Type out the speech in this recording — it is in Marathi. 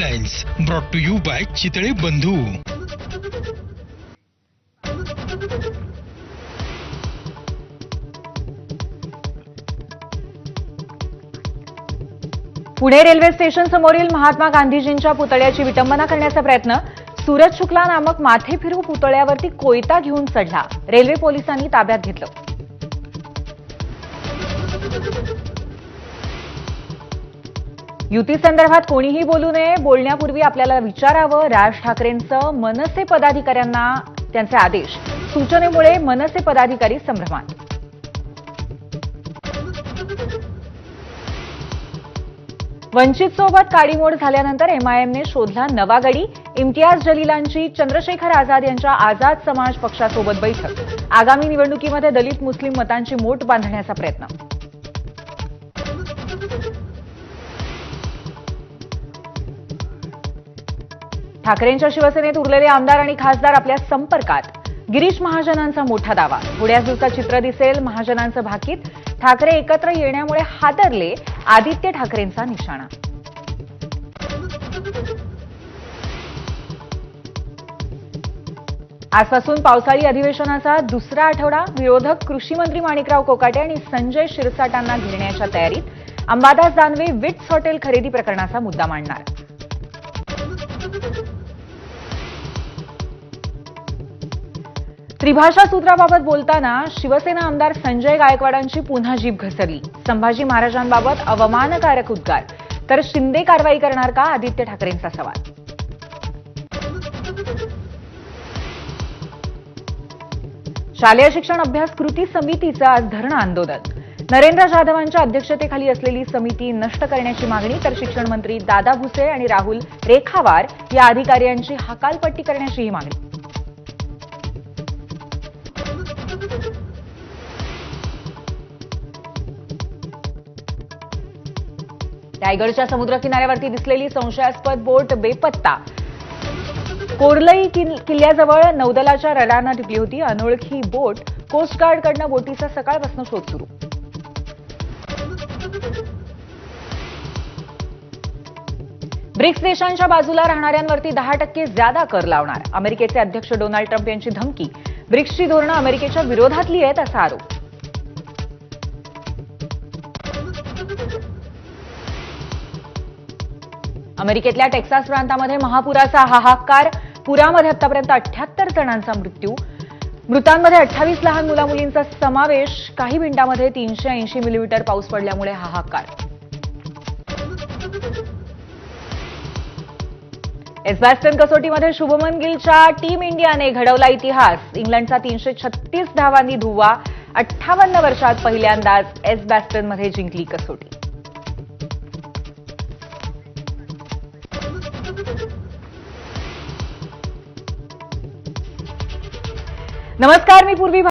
Headlines brought to you by Chitale Bandhu. Pune railway station समोरील महात्मा गांधीजींच्या पुतळ्याची विटंबना करण्याचा प्रयत्न। सूरज शुक्ला नामक माथे फिरू पुतळ्यावरती कोयता घेऊन चढला, रेल्वे पोलिसांनी ताब्यात घेतलं। युती संदर्भात कोणीही बोलू नये, बोलण्यापूर्वी आपल्याला विचारावं, राज ठाकरेंचं मनसे पदाधिकाऱ्यांना त्यांचे आदेश। सूचनेमुळे मनसे पदाधिकारी संभ्रमात। वंचित सोबत काडीमोड झाल्यानंतर एमआयएमने शोधला नवा गडी। इम्तियाज जलीलांची चंद्रशेखर आझाद यांच्या आझाद समाज पक्षासोबत बैठक। आगामी निवडणुकीमध्ये दलित मुस्लिम मतांची मोट बांधण्याचा प्रयत्न। ठाकरेंच्या शिवसेनेत उरलेले आमदार आणि खासदार आपल्या संपर्कात। गिरीश महाजनांचा मोठा दावा, थोड्याच दिवसात चित्र दिसेल महाजनांचं भाकीत। ठाकरे एकत्र येण्यामुळे हादरले, आदित्य ठाकरेंचा निशाणा। आजपासून पावसाळी अधिवेशनाचा दुसरा आठवडा। विरोधक कृषी मंत्री माणिकराव कोकाटे आणि संजय शिरसाटांना घेण्याच्या तयारीत। अंबादास दानवे विट्स हॉटेल खरेदी प्रकरणाचा मुद्दा मांडणार। त्रिभाषा सूत्राबाबत बोलताना शिवसेना आमदार संजय गायकवाडांची पुन्हा जीभ घसरली। संभाजी महाराजांबाबत अवमानकारक उद्गार, तर शिंदे कारवाई करणार का, आदित्य ठाकरेंचा सवाल। शालेय शिक्षण अभ्यास कृती समितीचं आज धरणं आंदोलन। नरेंद्र जाधवांच्या अध्यक्षतेखाली असलेली समिती नष्ट करण्याची मागणी, तर शिक्षण मंत्री दादा भुसे आणि राहुल रेखावार या अधिकाऱ्यांची हकालपट्टी करण्याचीही मागणी। रायगडच्या समुद्र किनाऱ्यावरती दिसलेली संशयास्पद बोट बेपत्ता। कोरलई किल्ल्याजवळ नौदलाच्या रडारनं टिपली होती अनोळखी बोट। कोस्ट गार्डकडनं बोटीचा सकाळपासून शोध सुरू। ब्रिक्स देशांच्या बाजूला राहणाऱ्यांवरती 10% ज्यादा कर लावणार। अमेरिकेचे अध्यक्ष डोनाल्ड ट्रम्प यांची धमकी। ब्रिक्सची धोरणं अमेरिकेच्या विरोधातली आहेत असा आरोप। अमेरिकेतल्या टेक्सास प्रांतामध्ये महापुराचा हाहाकार। पुरामध्ये आतापर्यंत 78 जणांचा मृत्यू। मृतांमध्ये 28 लहान मुलामुलींचा समावेश। काही मिनिटांमध्ये 380 मिलीमीटर पाऊस पडल्यामुळे हाहाकार। एजबॅस्टन कसोटीमध्ये शुभमन गिलच्या टीम इंडियाने घडवला इतिहास। इंग्लंडचा 336 धावांनी धुव्वा। 58 वर्षात पहिल्यांदाच एजबॅस्टनमध्ये जिंकली कसोटी। नमस्कार, मी पूर्वी